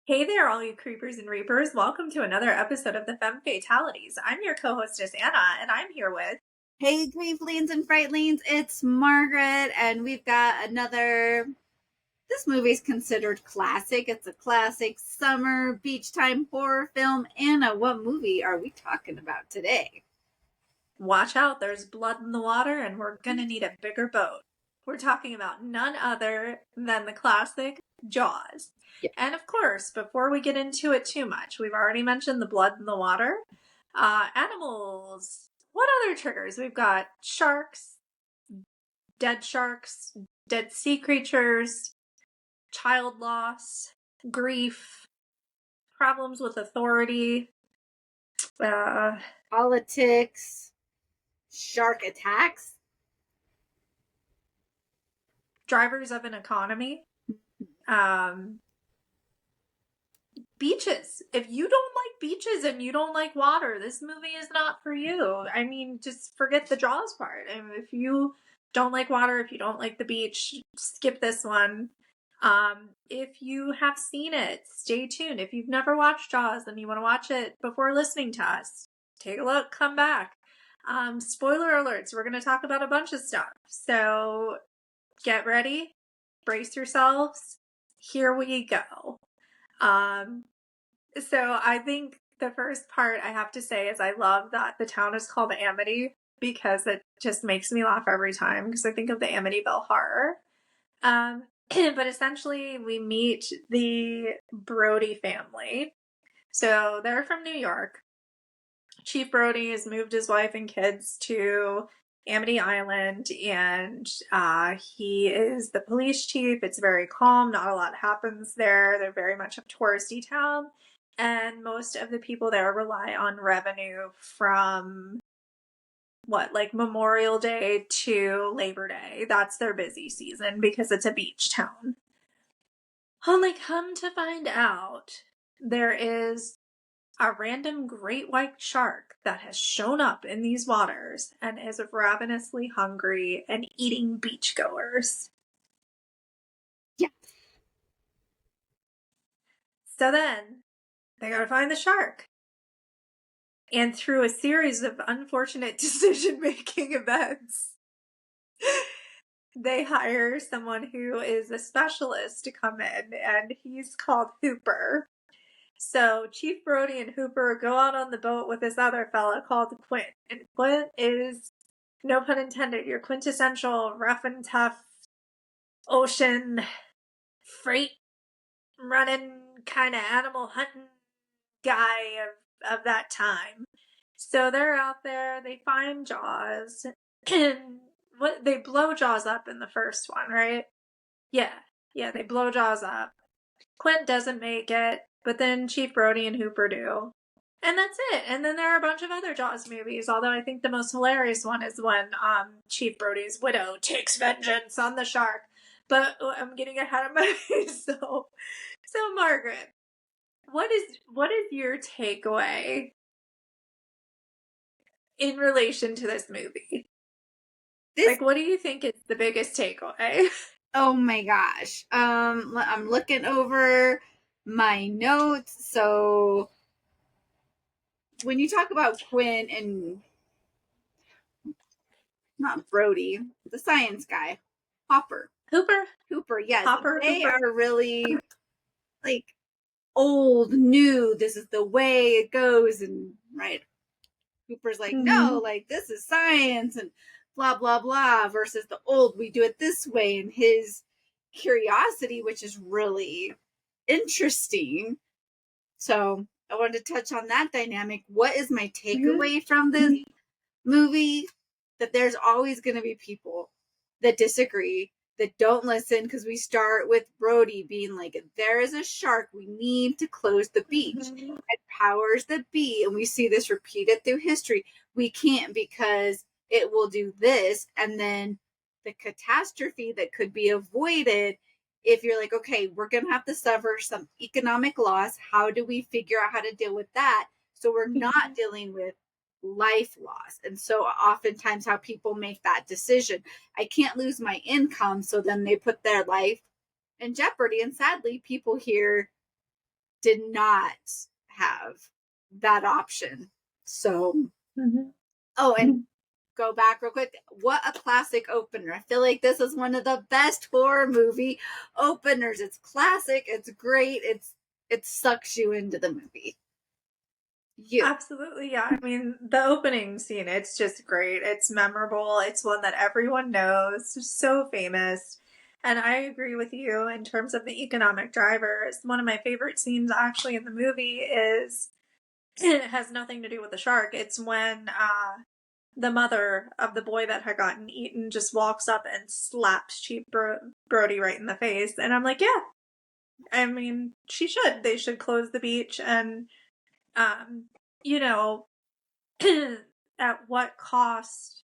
Hey there, all you creepers and reapers. Welcome to another episode of the Femme Fatalities. I'm your co-hostess, Anna, and I'm here with... Hey, Grieflings and Frightlings, it's Margaret, and we've got another. This movie's considered classic. It's a classic summer beach time horror film. Anna, what movie are we talking about today? Watch out, there's blood in the water, and we're gonna need a bigger boat. We're talking about none other than the classic Jaws. Yeah. And of course, before we get into it too much, we've already mentioned the blood in the water. Animals. What other triggers? We've got sharks, dead sea creatures, child loss, grief, problems with authority, uh, Politics, shark attacks. drivers of an economy, um, beaches. If you don't like beaches and you don't like water, this movie is not for you. I mean, just forget the Jaws part. I mean, if you don't like water, if you don't like the beach, skip this one. If you have seen it, stay tuned. If you've never watched Jaws and you want to watch it before listening to us, take a look, come back. Spoiler alerts, we're going to talk about a bunch of stuff. So get ready, brace yourselves. Here we go. So I think the first part I have to say is I love that the town is called Amity because it just makes me laugh every time because I think of the Amityville Horror. But essentially we meet the Brody family. So they're from New York. Chief Brody has moved his wife and kids to Amity Island, and he is the police chief. It's very calm. Not a lot happens there. They're very much a touristy town, and most of the people there rely on revenue from like Memorial Day to Labor Day. That's their busy season because it's a beach town. Only come to find out, there is a random great white shark that has shown up in these waters and is ravenously hungry and eating beachgoers. Yeah. So then they gotta find the shark. And through a series of unfortunate decision-making events, they hire someone who is a specialist to come in, and he's called Hooper. So Chief Brody and Hooper go out on the boat with this other fella called Quint. And Quint is, no pun intended, your quintessential rough and tough ocean freight running kind of animal hunting guy of that time. So they're out there, they find Jaws, and they blow Jaws up in the first one, right? Yeah, they blow Jaws up. Quint doesn't make it, but then Chief Brody and Hooper do. And that's it. And then there are a bunch of other Jaws movies, although I think the most hilarious one is when Chief Brody's widow takes vengeance on the shark. But I'm getting ahead of myself. So Margaret, what is your takeaway in relation to this movie? Like, what do you think is the biggest takeaway? Oh my gosh. I'm looking over my notes. So when you talk about Quinn and not Brody, the science guy, Hopper. Hooper, yes. Hopper, They Hooper. are really like old, new, this is the way it goes, and right. Hooper's like, no, like this is science and blah blah blah, versus the old, we do it this way, and his curiosity, which is really interesting. So I wanted to touch on that dynamic. What is my takeaway from this movie? That there's always going to be people that disagree, that don't listen, because we start with Brody being like, there is a shark, we need to close the beach. And powers that be, and we see this repeated through history, we can't because it will do this, and then the catastrophe that could be avoided if you're like, okay, we're going to have to suffer some economic loss. How do we figure out how to deal with that? So we're not dealing with life loss. And so oftentimes how people make that decision, I can't lose my income, so then they put their life in jeopardy. And sadly, people here did not have that option. So, oh, and go back real quick. What a classic opener. I feel like this is one of the best horror movie openers. It's classic, it's great, it sucks you into the movie. Absolutely, yeah. I mean, the opening scene, it's just great. It's memorable. It's one that everyone knows. It's so famous. And I agree with you in terms of the economic drivers. One of my favorite scenes actually in the movie is it has nothing to do with the shark. It's when the mother of the boy that had gotten eaten just walks up and slaps Brody right in the face. And I'm like, yeah, I mean, she should. They should close the beach and um, you know, at what cost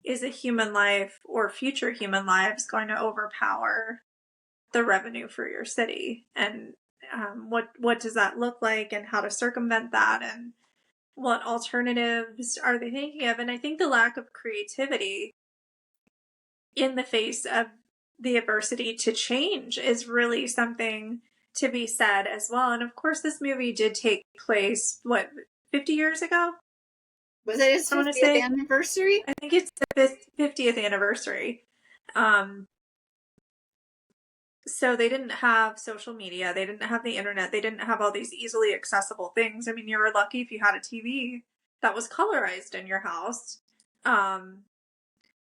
is a human life or future human lives going to overpower the revenue for your city? And what does that look like, and how to circumvent that, and what alternatives are they thinking of? And I think the lack of creativity in the face of the adversity to change is really something to be said as well. And of course, this movie did take place, what, 50 years ago? Was it his I want to 50th say, anniversary? I think it's the 50th anniversary. Um, so they didn't have social media, they didn't have the internet, they didn't have all these easily accessible things. I mean, you were lucky if you had a TV that was colorized in your house. Um,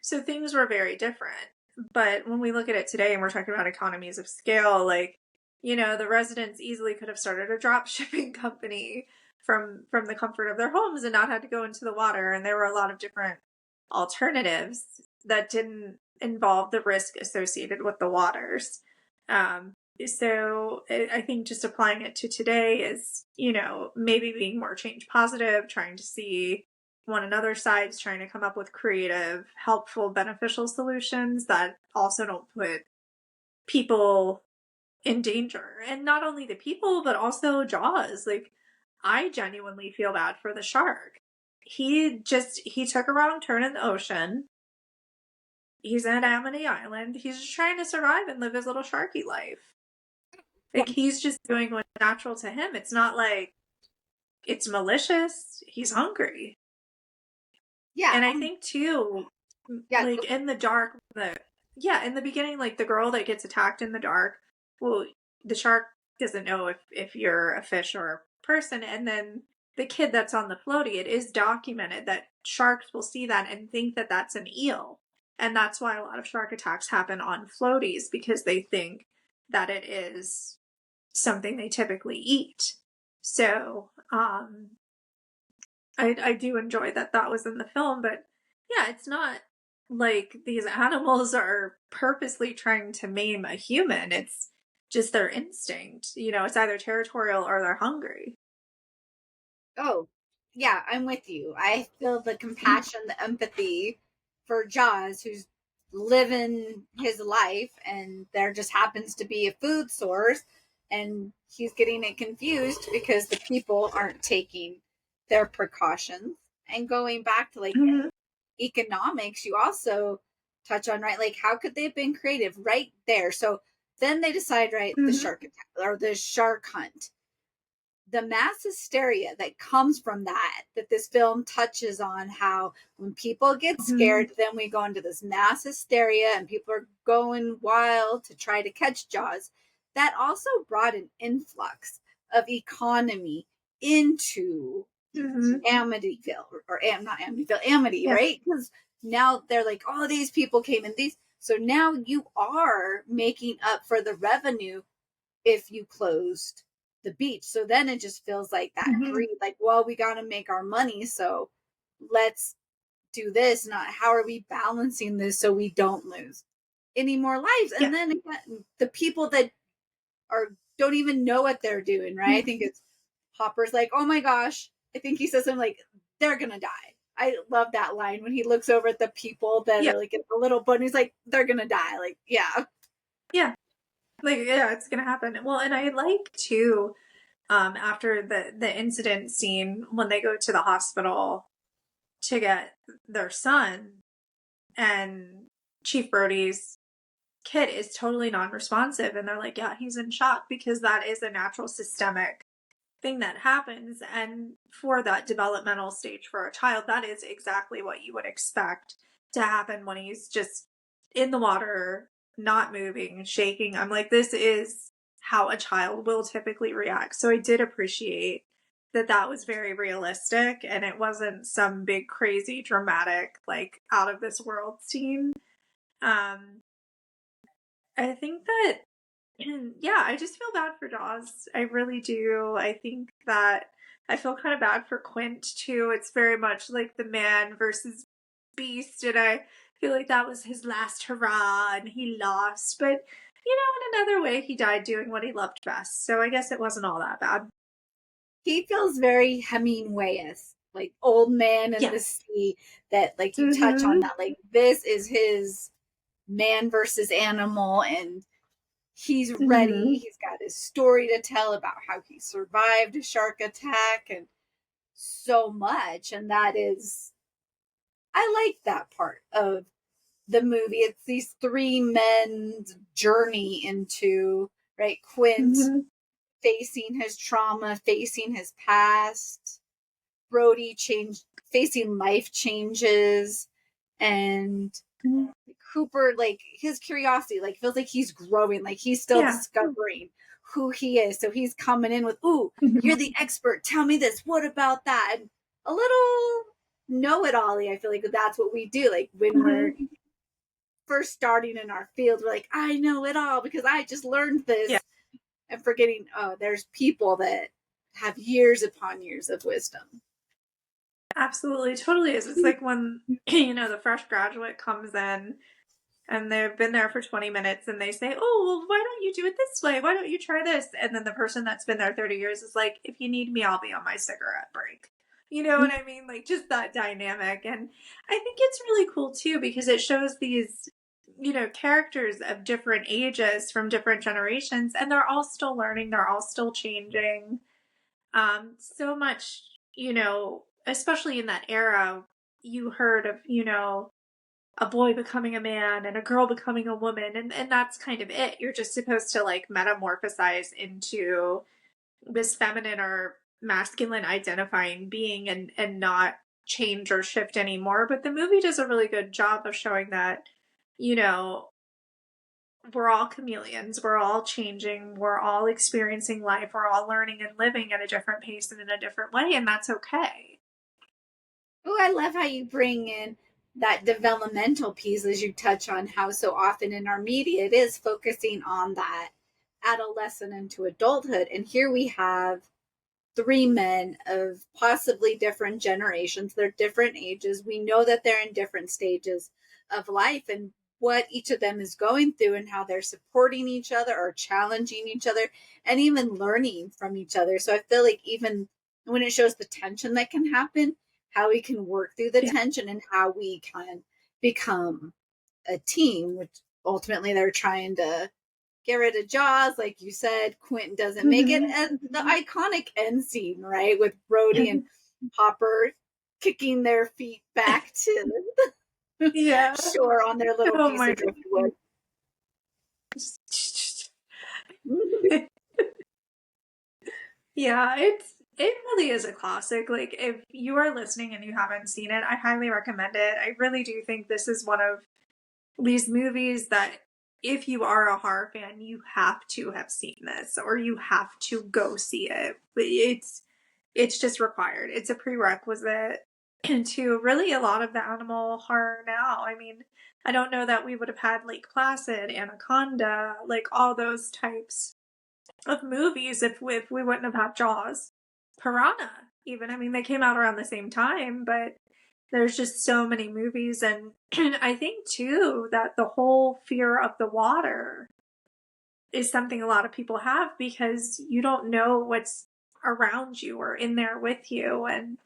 so things were very different. But when we look at it today and we're talking about economies of scale, like, the residents easily could have started a drop shipping company from the comfort of their homes and not had to go into the water. And there were a lot of different alternatives that didn't involve the risk associated with the waters. So I think just applying it to today is, maybe being more change positive, trying to see one another's sides, trying to come up with creative, helpful, beneficial solutions that also don't put people in danger. And not only the people, but also Jaws. Like, I genuinely feel bad for the shark. He took a wrong turn in the ocean. He's at Amity Island. He's just trying to survive and live his little sharky life. Yeah. Like, he's just doing what's natural to him. It's not like it's malicious. He's hungry. Yeah. And I think too, Yeah. like in the dark, in the beginning, like the girl that gets attacked in the dark, well, the shark doesn't know if you're a fish or a person. And then the kid that's on the floaty, it is documented that sharks will see that and think that that's an eel. And that's why a lot of shark attacks happen on floaties, because they think that it is something they typically eat. So, I do enjoy that that was in the film, but yeah, it's not like these animals are purposely trying to maim a human. It's just their instinct. It's either territorial or they're hungry. Oh, yeah, I'm with you. I feel the compassion, the empathy for Jaws, who's living his life, and there just happens to be a food source, and he's getting it confused because the people aren't taking their precautions. And going back to like Mhm. economics, you also touch on, right? Like, how could they have been creative right there? So then they decide, right, the Mhm. shark attack or the shark hunt, the mass hysteria that comes from that this film touches on, how when people get Mhm. scared, then we go into this mass hysteria and people are going wild to try to catch Jaws. That also brought an influx of economy into Mhm. Amityville, or not Amityville, Amity, Yeah. right? Because now they're like, oh, these people came in, these, so now you are making up for the revenue if you closed the beach. So then it just feels like that Mhm. greed, like, well, we got to make our money, so let's do this. Not how are we balancing this so we don't lose any more lives. Yeah. And then again, the people that are don't even know what they're doing, right? I Mhm. think it's Hopper's like, oh my gosh, I think he says something like, they're gonna die. I love that line when he looks over at the people that Yeah. are like in the little boat and he's like, they're gonna die. Like, yeah. Yeah. Like, yeah, it's gonna happen. Well, and I like too, after the incident scene when they go to the hospital to get their son, and Chief Brody's kid is totally non-responsive, and they're like, yeah, he's in shock, because that is a natural systemic thing that happens. And for that developmental stage for a child, that is exactly what you would expect to happen when he's just in the water, not moving, shaking. I'm like, this is how a child will typically react. So I did appreciate that that was very realistic, and it wasn't some big crazy dramatic like out of this world scene. um I think that, yeah, I just feel bad for Jaws. I really do. I think that I feel kind of bad for Quint too. It's very much like the man versus beast, and I feel like that was his last hurrah and he lost. But, in another way, he died doing what he loved best. So I guess it wasn't all that bad. He feels very Hemingway-esque, like Old Man in the Yes. Sea, that like you touch on Mm-hmm. that. Like this is his man versus animal, and he's ready. Mm-hmm. He's got his story to tell about how he survived a shark attack and so much. And that is, I like that part of the movie. It's these three men's journey into, right, Quint Mm-hmm. facing his trauma, facing his past, Brody facing life changes, and Cooper, like his curiosity, like feels like he's growing, like he's still Yeah. discovering who he is. So he's coming in with, "Ooh, you're the expert. Tell me this. What about that?" And a little know-it-all. I feel like that's what we do. Like when we're Mm-hmm. first starting in our field, we're like, "I know it all because I just learned Yeah. this," and forgetting, oh, there's people that have years upon years of wisdom. Absolutely. Totally is. It's like when, the fresh graduate comes in and they've been there for 20 minutes and they say, oh, well, why don't you do it this way? Why don't you try this? And then the person that's been there 30 years is like, if you need me, I'll be on my cigarette break. You know what I mean? Like just that dynamic. And I think it's really cool too, because it shows these, characters of different ages from different generations, and they're all still learning. They're all still changing. So much, especially in that era, you heard of, a boy becoming a man and a girl becoming a woman, and that's kind of it. You're just supposed to like metamorphosize into this feminine or masculine identifying being, and not change or shift anymore. But the movie does a really good job of showing that, you know we're all chameleons, we're all changing, we're all experiencing life, we're all learning and living at a different pace and in a different way, and that's okay. Oh, I love how you bring in that developmental piece as you touch on how so often in our media it is focusing on that adolescent into adulthood. And here we have three men of possibly different generations. They're different ages. We know that they're in different stages of life and what each of them is going through and how they're supporting each other or challenging each other and even learning from each other. So I feel like even when it shows the tension that can happen, how we can work through the Yeah. tension and how we can become a team, which ultimately they're trying to get rid of Jaws, like you said. Quentin doesn't make it, Mm-hmm. and the iconic end scene, right, with Brody and Hopper kicking their feet back to the Yeah. shore on their little Oh piece my of driftwood. Yeah, it really is a classic. Like if you are listening and you haven't seen it, I highly recommend it. I really do think this is one of these movies that if you are a horror fan, you have to have seen this, or you have to go see it. But it's just required. It's a prerequisite to really a lot of the animal horror now. I mean, I don't know that we would have had Lake Placid, Anaconda, like all those types of movies if we wouldn't have had Jaws. Piranha, even. I mean, they came out around the same time, but there's just so many movies. And I think, too, that the whole fear of the water is something a lot of people have, because you don't know what's around you or in there with you. And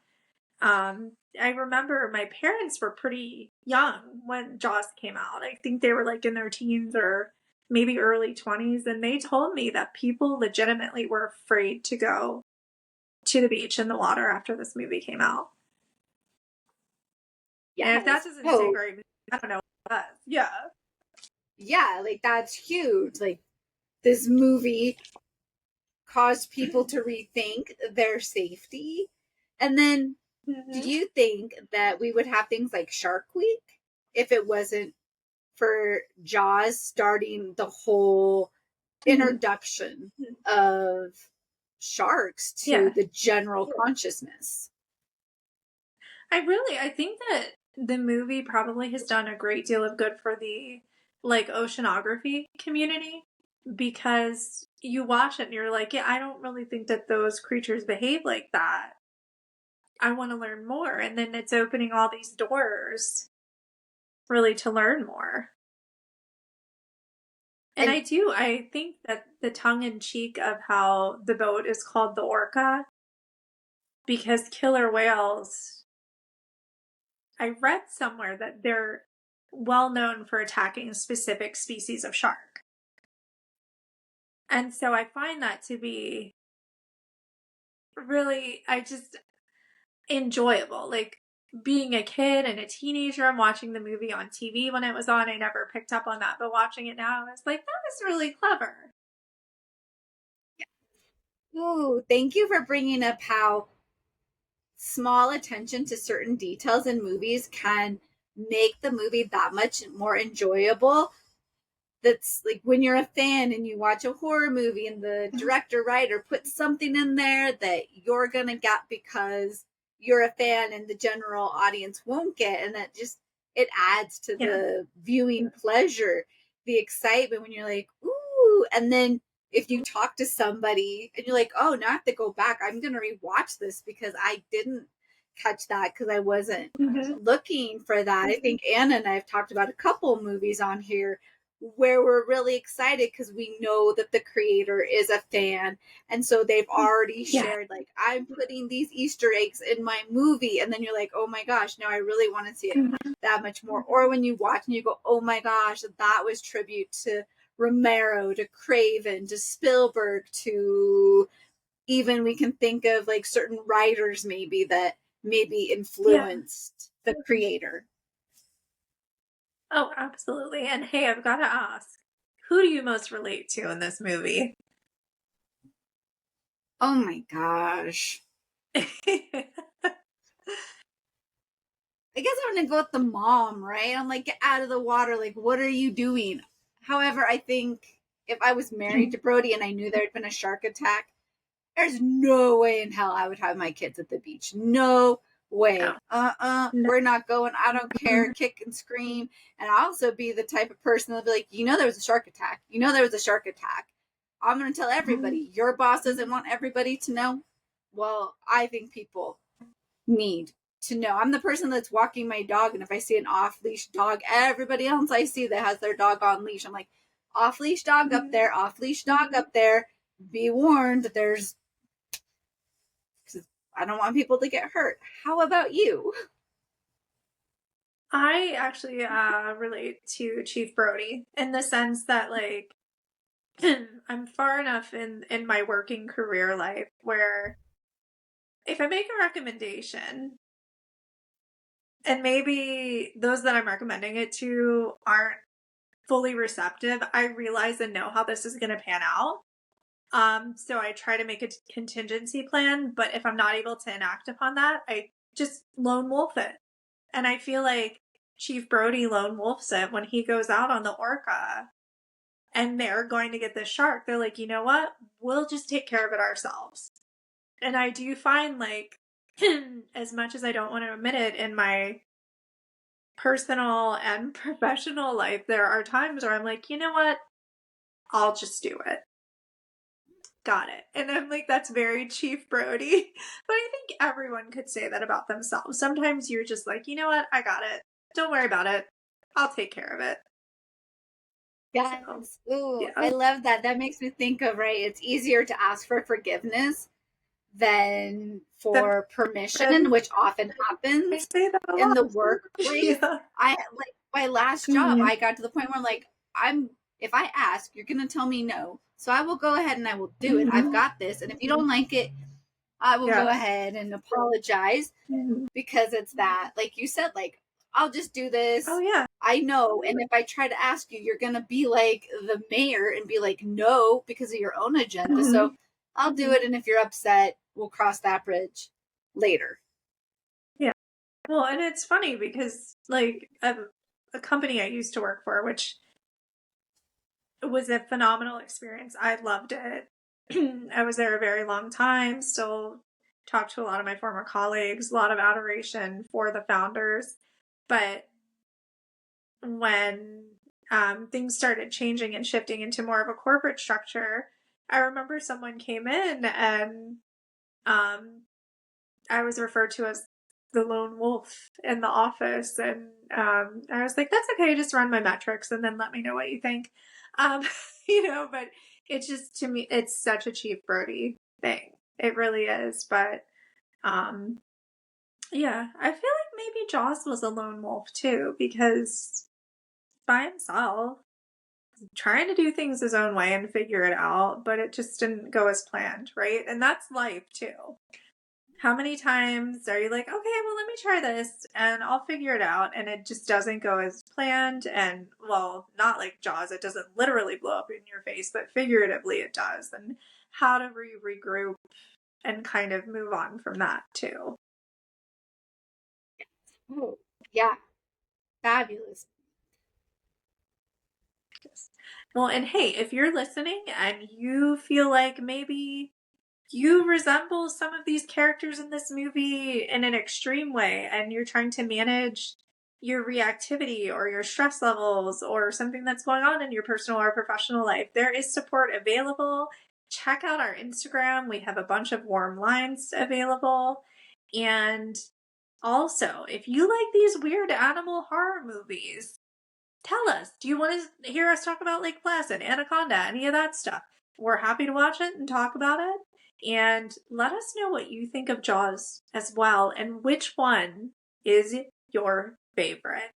I remember my parents were pretty young when Jaws came out. I think they were like in their teens or maybe early 20s. And they told me that people legitimately were afraid to go to the beach in the water after this movie came out. And if that Yes. doesn't say Oh, very much, I don't know what does. Yeah. yeah, like that's huge. Like this movie caused people to rethink their safety. And then do Mhm. you think that we would have things like Shark Week if it wasn't for Jaws starting the whole Mhm. introduction of sharks to Yeah. the general consciousness? I think that the movie probably has done a great deal of good for the like oceanography community because you watch it and you're like, yeah, I don't really think that those creatures behave like that. I want to learn more. And then it's opening all these doors really to learn more. And And I think that the tongue in cheek of how the boat is called the Orca, because killer whales, I read somewhere that they're well known for attacking specific species of shark. And so I find that to be really, I just enjoyable. Like being a kid and a teenager, I'm watching the movie on TV when it was on. I never picked up on that, but watching it now, I was like, that was really clever. ooh, thank you for bringing up how small attention to certain details in movies can make the movie that much more enjoyable. That's like when you're a fan and you watch a horror movie and the director writer puts something in there that you're gonna get because you're a fan and the general audience won't get, and that just it adds to Yeah. the viewing pleasure, the excitement when you're like ooh. And then if you talk to somebody and you're like, oh, now I have to go back, I'm gonna rewatch this because I didn't catch that because I wasn't Mm-hmm. looking for that. I think Anna and I have talked about a couple movies on here where we're really excited because we know that the creator is a fan, and so they've already Yeah. shared like, I'm putting these Easter eggs in my movie, and then you're like, oh my gosh, now I really want to see it Mhm. that much more. Or when you watch and you go, oh my gosh, that was tribute to Romero, to Craven, to Spielberg, to even we can think of like certain writers maybe that maybe Yeah. influenced the creator. Oh, absolutely. And hey, I've got to ask, who do you most relate to in this movie? Oh my gosh, I guess I'm gonna go with the mom, right? I'm like, get out of the water. Like, what are you doing? However, I think if I was married to Brody and I knew there had been a shark attack, there's no way in hell I would have my kids at the beach. No No. way. No. We're not going. I don't care. Kick and scream. And I'll also be the type of person that'll be like, there was a shark attack. There was a shark attack. I'm going to tell everybody. Your boss doesn't want everybody to know. Well, I think people need to know. I'm the person that's walking my dog, and if I see an off leash dog, everybody else I see that has their dog on leash, I'm like, off leash dog up there, off leash dog up there. Be warned that there's, I don't want people to get hurt. How about you? I actually relate to Chief Brody in the sense that like I'm far enough in my working career life where if I make a recommendation and maybe those that I'm recommending it to aren't fully receptive, I realize and know how this is going to pan out. So I try to make a contingency plan, but if I'm not able to enact upon that, I just lone wolf it. And I feel like Chief Brody lone wolfs it when he goes out on the orca and they're going to get this shark. They're like, you know what? We'll just take care of it ourselves. And I do find like, as much as I don't want to admit it in my personal and professional life, there are times where I'm like, you know what? I'll just do it. Got it. And I'm like, that's very Chief Brody. But I think everyone could say that about themselves. Sometimes you're just like, you know what? I got it. Don't worry about it. I'll take care of it. So, Yes. Ooh, yeah. I love that. That makes me think of, right, it's easier to ask for forgiveness than Then for permission, good. which often I happens say that a in lot. the workplace. Yeah. I like my last job, Mhm. I got to the point where I'm like, if I ask, you're gonna tell me no. So I will go ahead and I will do it. I've Mhm. got this. And if you don't like it, I will go Yeah. ahead and apologize Mhm. because it's that. Like you said, like, I'll just do Oh, this. yeah. I know. And if I try to ask you, you're going to be like the mayor and be like, no, because of your own agenda. So Mhm. I'll do it. And if you're upset, we'll cross that bridge later. Yeah. Well, and it's funny because like a company I used to work for, which was a phenomenal experience. I loved it. I was there a very long time, still talked to a lot of my former colleagues, a lot of adoration for the founders. But when things started changing and shifting into more of a corporate structure, I remember someone came in and um, I was referred to as the lone wolf in the office. And I was like, that's okay, just run my metrics and then let me know what you think. Um, but it's just, to me, it's such a Chief Brody thing. It really is. But um, yeah, I feel like maybe Jaws was a lone wolf too, because by himself, trying to do things his own way and figure it out, but it just didn't go as planned, right? And that's life too. How many times are you like, okay, well, let me try this and I'll figure it out, and it just doesn't go as planned? And well, not like Jaws, it doesn't literally blow up in your face, but figuratively it does. And how to regroup and kind of move on from that too. Oh, yeah. Fabulous. Yes. Well, and hey, if you're listening and you feel like maybe you resemble some of these characters in this movie in an extreme way, and you're trying to manage your reactivity or your stress levels or something that's going on in your personal or professional life, there is support available. Check out our Instagram. We have a bunch of warm lines available. And also, if you like these weird animal horror movies, tell us. Do you want to hear us talk about Lake Placid, Anaconda, any of that stuff? We're happy to watch it and talk about it. And let us know what you think of Jaws as well, and which one is your favorite.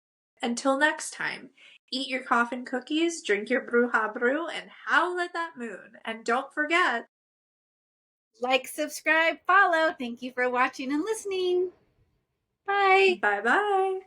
Until next time, eat your coffin cookies, drink your bruja brew, and howl at that moon. And don't forget, Like, subscribe, follow. Thank you for watching and listening. Bye. bye bye.